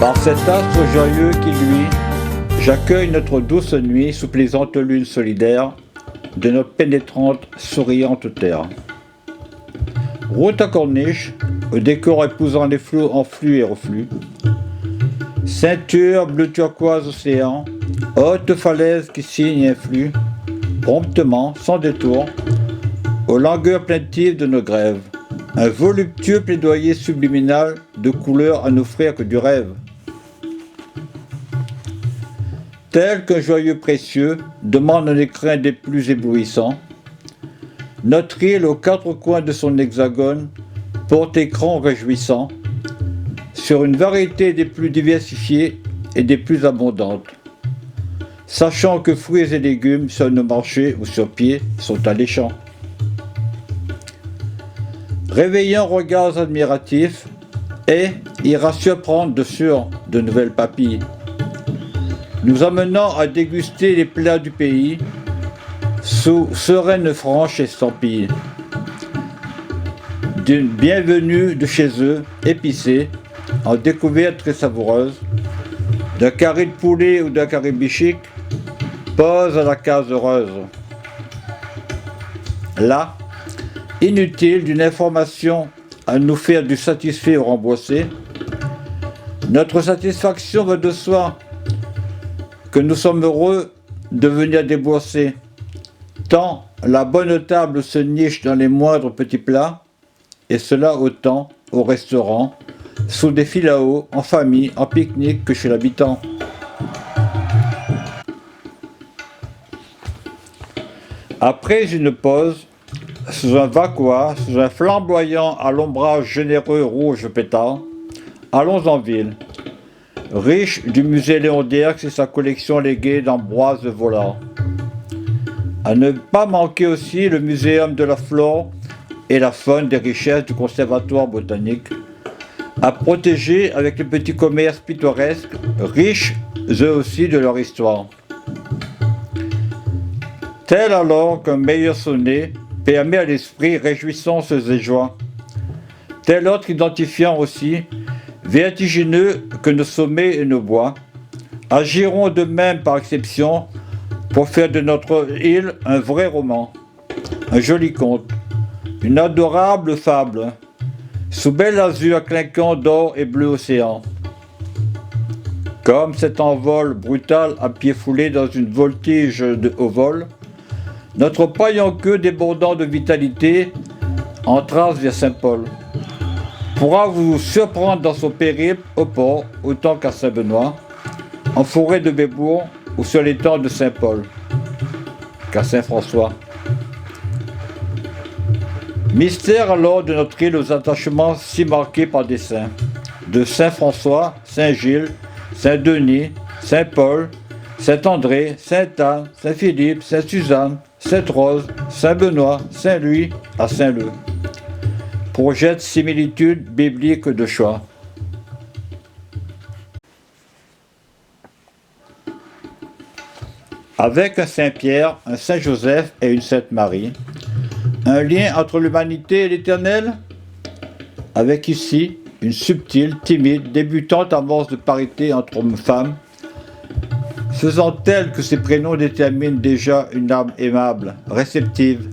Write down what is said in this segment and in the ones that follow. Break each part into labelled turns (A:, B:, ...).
A: Par cet astre joyeux qui luit, j'accueille notre douce nuit sous plaisante lune solidaire de notre pénétrante, souriante terre. Route à corniche, au décor épousant les flots en flux et reflux. Ceinture bleu turquoise océan, haute falaise qui signe et influe, promptement, sans détour, aux langueurs plaintives de nos grèves. Un voluptueux plaidoyer subliminal de couleurs à n'offrir que du rêve. Tel qu'un joyeux précieux demande un écrin des plus éblouissants, notre île aux quatre coins de son hexagone porte écran réjouissant sur une variété des plus diversifiées et des plus abondantes, sachant que fruits et légumes sur nos marchés ou sur pied sont alléchants. Réveillant regards admiratifs et ira surprendre de sûr de nouvelles papilles, nous amenant à déguster les plats du pays sous sereine franche estampille d'une bienvenue de chez eux, épicée, en découverte très savoureuse, d'un carré de poulet ou d'un carré bichic, pose à la case heureuse. Là, inutile d'une information à nous faire du satisfait ou remboursé, notre satisfaction va de soi que nous sommes heureux de venir débourser, tant la bonne table se niche dans les moindres petits plats, et cela autant au restaurant, sous des fils à eau, en famille, en pique-nique que chez l'habitant. Après une pause, sous un vacuum, sous un flamboyant à l'ombrage généreux rouge pétard, allons en ville, riche du musée Léon Dierx et sa collection léguée d'ambroise de Vollard. À ne pas manquer aussi le muséum de la flore et la faune des richesses du conservatoire botanique, à protéger avec les petits commerces pittoresques, riches eux aussi de leur histoire. Tel alors qu'un meilleur sonnet permet à l'esprit réjouissance et joie, tel autre identifiant aussi, vertigineux que nos sommets et nos bois, agiront de même par exception pour faire de notre île un vrai roman, un joli conte, une adorable fable, sous bel azur clinquant d'or et bleu océan. Comme cet envol brutal à pied foulé dans une voltige au vol, notre paille en queue débordant de vitalité en trace vers Saint-Paul pourra vous surprendre dans son périple au port autant qu'à Saint-Benoît, en forêt de Bébourg ou sur l'étang de Saint-Paul qu'à Saint-François. Mystère alors de notre île aux attachements si marqués par des saints, de Saint-François, Saint-Gilles, Saint-Denis, Saint-Paul, Saint-André, Sainte-Anne, Saint-Philippe, Sainte-Suzanne, Sainte-Rose, Saint-Benoît, Saint-Louis à Saint-Leu. Projette similitude biblique de choix. Avec un Saint-Pierre, un Saint-Joseph et une Sainte-Marie, un lien entre l'humanité et l'Éternel, avec ici une subtile, timide, débutante amorce de parité entre hommes et femmes, faisant tel que ces prénoms déterminent déjà une âme aimable, réceptive,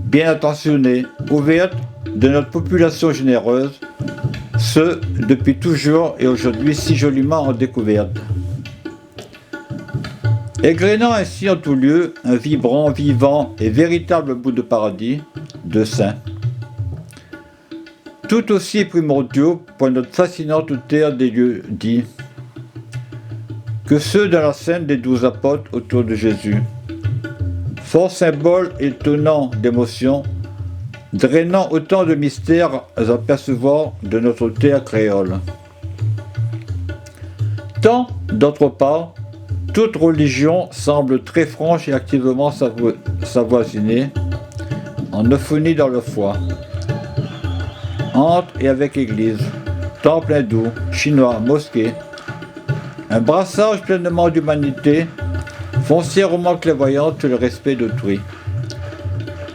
A: bien attentionnée, ouverte de notre population généreuse, ce depuis toujours et aujourd'hui si joliment en découverte. Égrénant ainsi en tout lieu un vibrant, vivant et véritable bout de paradis, de saints, tout aussi primordiaux pour notre fascinante terre des lieux dits, que ceux de la scène des 12 apôtres autour de Jésus. Fort symbole étonnant d'émotion, drainant autant de mystères à percevoir de notre terre créole. Tant, d'autre part, toute religion semble très franche et activement s'avoisiner, en euphonie dans leur foi. Entre et avec Église, temple hindou, chinois, mosquée, un brassage pleinement d'humanité, foncièrement clairvoyante sur le respect d'autrui,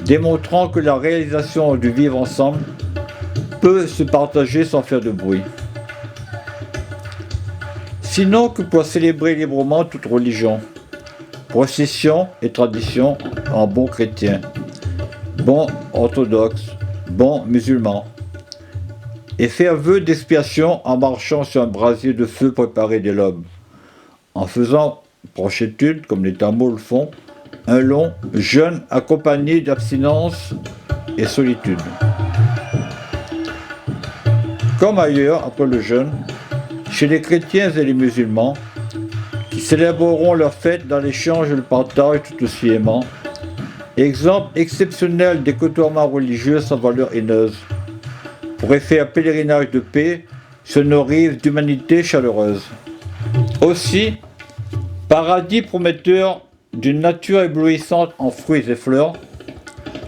A: démontrant que la réalisation du vivre ensemble peut se partager sans faire de bruit. sinon que pour célébrer librement toute religion, procession et tradition en bon chrétien, bon orthodoxe, bon musulman, et faire vœu d'expiation en marchant sur un brasier de feu préparé dès l'aube, en faisant, proche-étude, comme les Tamouls le font, un long jeûne accompagné d'abstinence et solitude. Comme ailleurs, après le jeûne, chez les chrétiens et les musulmans, qui célébreront leur fête dans l'échange et le partage tout aussi aimant, exemple exceptionnel des côtoiements religieux sans valeur haineuse, pourrait faire pèlerinage de paix sur nos rives d'humanité chaleureuse. Aussi, paradis prometteur d'une nature éblouissante en fruits et fleurs,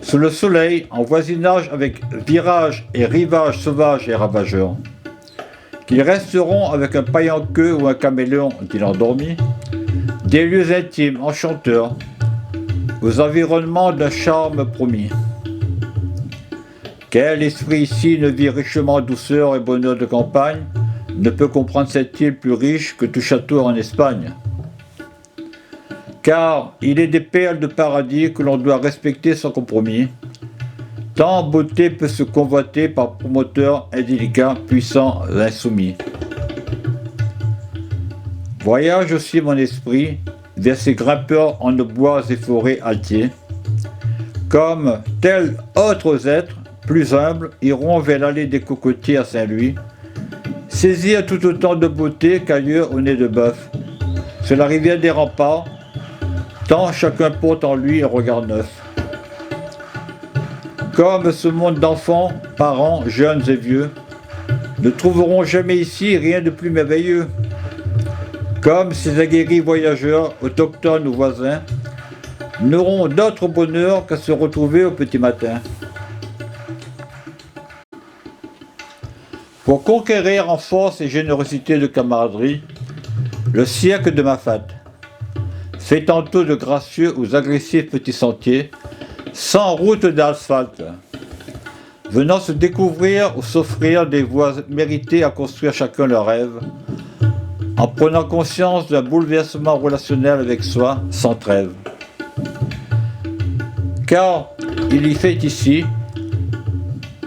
A: sous le soleil, en voisinage avec virages et rivages sauvages et ravageurs, qu'ils resteront avec un paille en queue ou un caméléon dit l'endormi, des lieux intimes, enchanteurs, aux environnements d'un charme promis. Quel esprit ici ne vit richement douceur et bonheur de campagne, ne peut comprendre cette île plus riche que tout château en Espagne. Car il est des perles de paradis que l'on doit respecter sans compromis. Tant beauté peut se convoiter par promoteurs indélicats, puissants, insoumis. Voyage aussi mon esprit vers ces grimpeurs en nos bois et forêts altiers. Comme tels autres êtres, plus humbles, iront vers l'allée des cocotiers à Saint-Louis, saisir tout autant de beauté qu'ailleurs au nez de bœuf, sur la rivière des remparts, tant chacun porte en lui un regard neuf. Comme ce monde d'enfants, parents, jeunes et vieux, ne trouveront jamais ici rien de plus merveilleux. Comme ces aguerris voyageurs, autochtones ou voisins, n'auront d'autre bonheur qu'à se retrouver au petit matin. Pour conquérir en force et générosité de camaraderie, le siècle de Mafat, fait tantôt de gracieux ou agressifs petits sentiers, sans route d'asphalte, venant se découvrir ou s'offrir des voies méritées à construire chacun leur rêve, en prenant conscience d'un bouleversement relationnel avec soi sans trêve. Car il y fait ici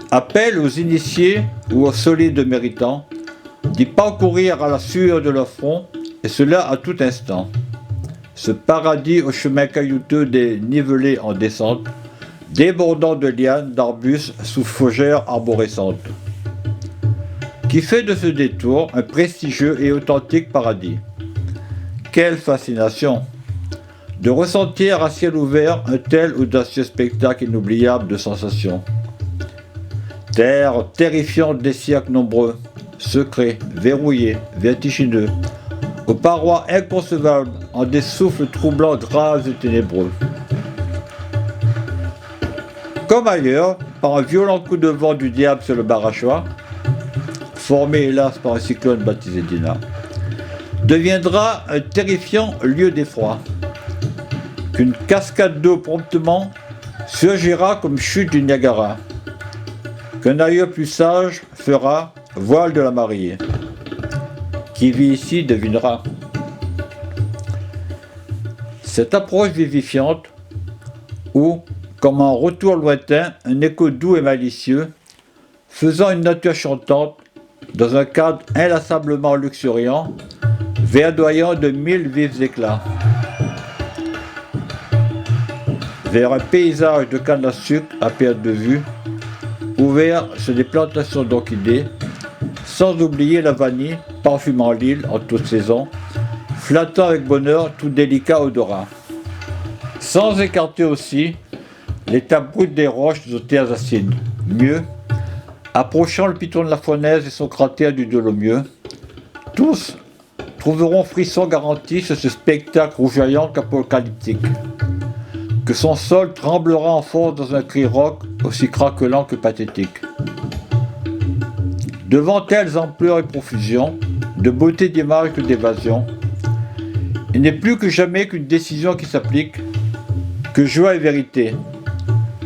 A: appel aux initiés ou aux solides méritants d'y parcourir à la sueur de leur front, et cela à tout instant. Ce paradis au chemin caillouteux des nivelés en descente, débordant de lianes, d'arbustes sous fougères arborescentes, qui fait de ce détour un prestigieux et authentique paradis. Quelle fascination de ressentir à ciel ouvert un tel audacieux spectacle inoubliable de sensations. Terre terrifiante des siècles nombreux, secrets, verrouillés, vertigineux, aux parois inconcevables, en des souffles troublants, graves et ténébreux. Comme ailleurs, par un violent coup de vent du diable sur le Barachois, formé hélas par un cyclone baptisé Dina, deviendra un terrifiant lieu d'effroi, qu'une cascade d'eau promptement surgira comme chute du Niagara, qu'un aïeux plus sage fera voile de la mariée. Qui vit ici devinera. Cette approche vivifiante, où, comme un retour lointain, un écho doux et malicieux, faisant une nature chantante, dans un cadre inlassablement luxuriant, verdoyant de mille vifs éclats, vers un paysage de canne à sucre à perte de vue, ouvert sur des plantations d'orchidées, sans oublier la vanille, parfumant l'île en toute saison, flattant avec bonheur tout délicat odorat. Sans écarter aussi l'état brut des roches aux terres acides. Mieux, approchant le piton de la fournaise et son cratère du Dolomieu, tous trouveront frisson garanti sur ce spectacle rougeoyant qu'apocalyptique, que son sol tremblera en force dans un cri rauque aussi craquelant que pathétique. Devant telles ampleurs et profusions, de beauté d'image que d'évasion, il n'est plus que jamais qu'une décision qui s'applique, que joie et vérité,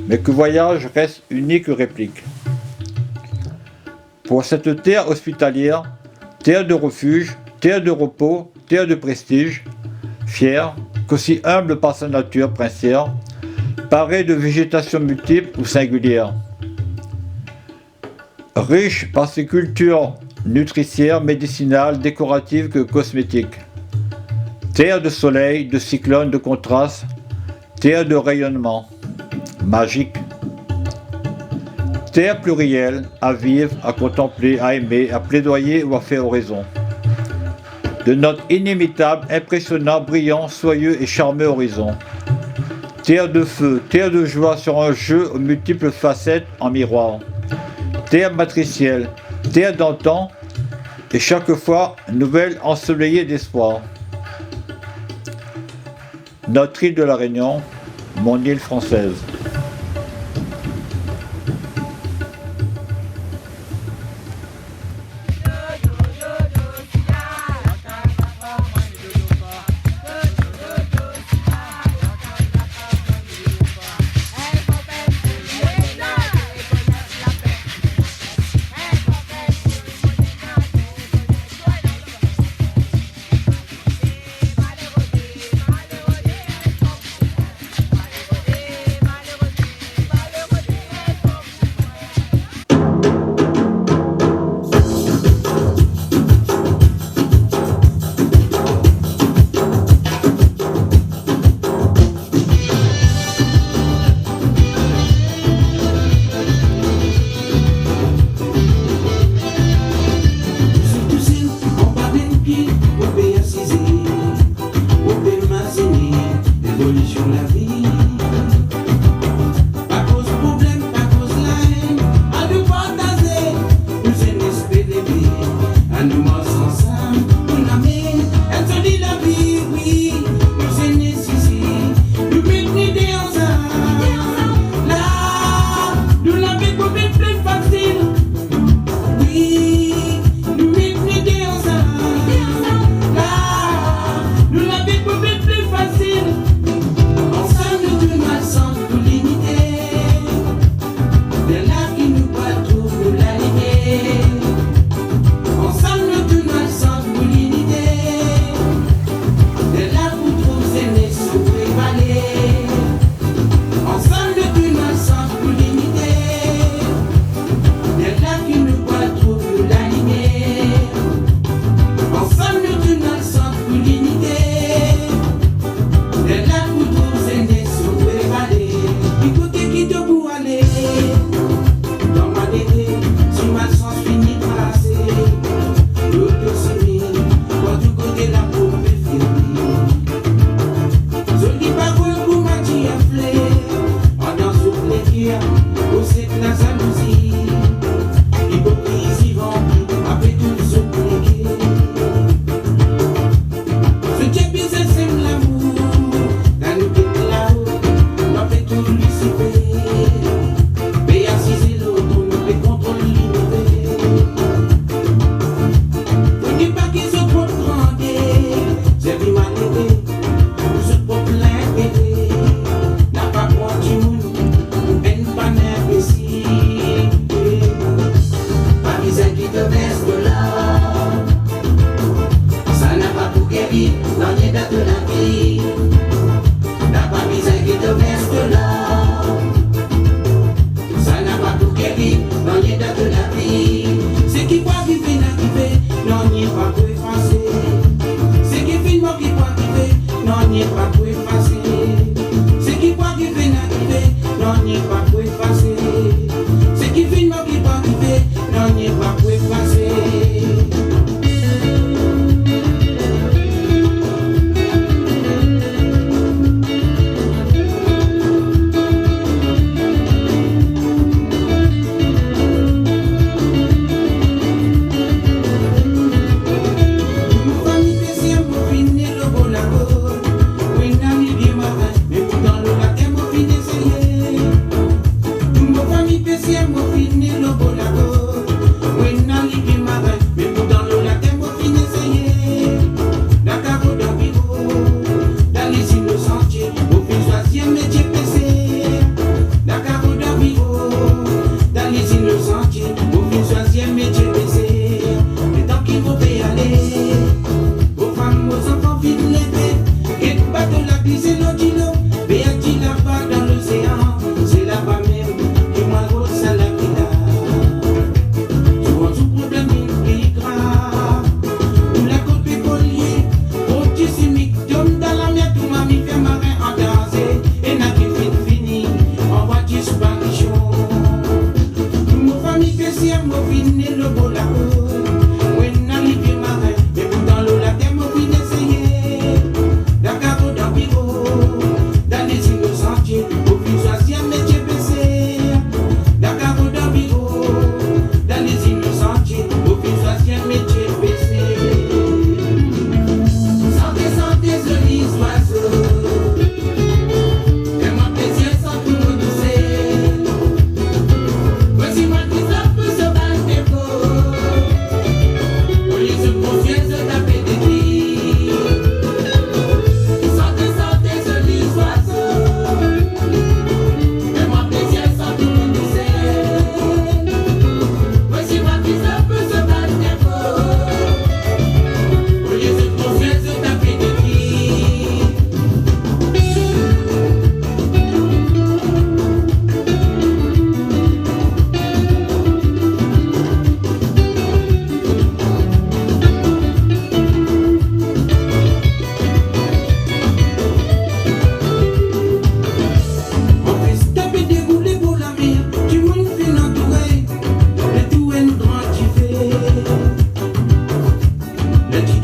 A: mais que voyage reste unique réplique. Pour cette terre hospitalière, terre de refuge, terre de repos, terre de prestige, fière, qu'aussi humble par sa nature princière, parée de végétation multiple ou singulière. Riche par ses cultures nutricières, médicinales, décoratives que cosmétiques. Terre de soleil, de cyclones, de contrastes, terre de rayonnement, magique. Terre plurielle, à vivre, à contempler, à aimer, à plaidoyer ou à faire oraison. De notre inimitable, impressionnant, brillant, soyeux et charmeux horizon. Terre de feu, terre de joie sur un jeu aux multiples facettes en miroir. Terre matricielle, terre d'antan, et chaque fois nouvelle ensoleillée d'espoir. Notre île de la Réunion, mon île française.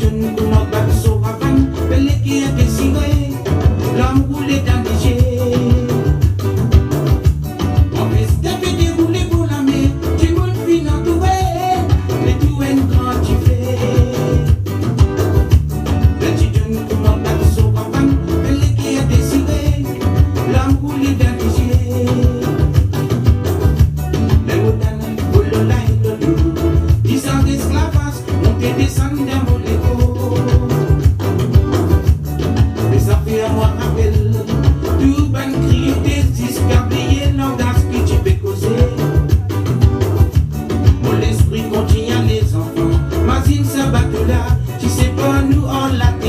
B: jeune comment battre son ravin, belle qui a désiré, l'homme roulé dans les jets. En fait, t'as déroulé pour la mer, tu m'as fini entouré, mais tout est grand tu fais. Le petit jeune comment battre son ravin, belle qui a désiré, l'homme roulé dans les jets. Les modanes, pour le laïc de l'eau, 10 ans d'esclavage, montez descendre dans mon écho. Mais ça fait à moi rappel, tout ban crier des escabliers, l'audace que tu peux causer. Mon esprit continue les enfants, Mazine ça bat là, tu sais pas nous en la terre.